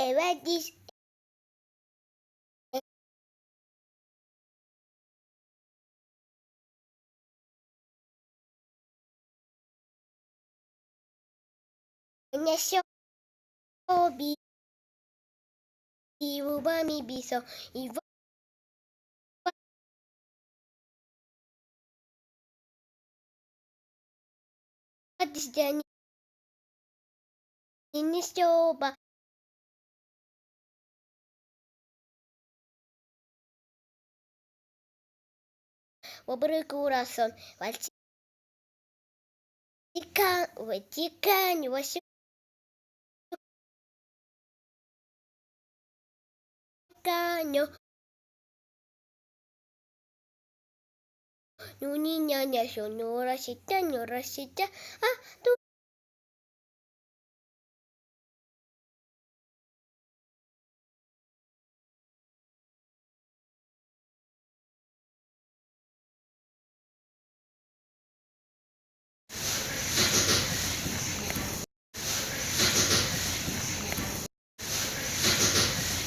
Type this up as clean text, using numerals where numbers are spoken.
Evadis Neshobi Iwubami Biso Evadis Jani Nishoba Wabrakurason Ватикан Ватиканyo Nuni nyanya shonora shita nyora shita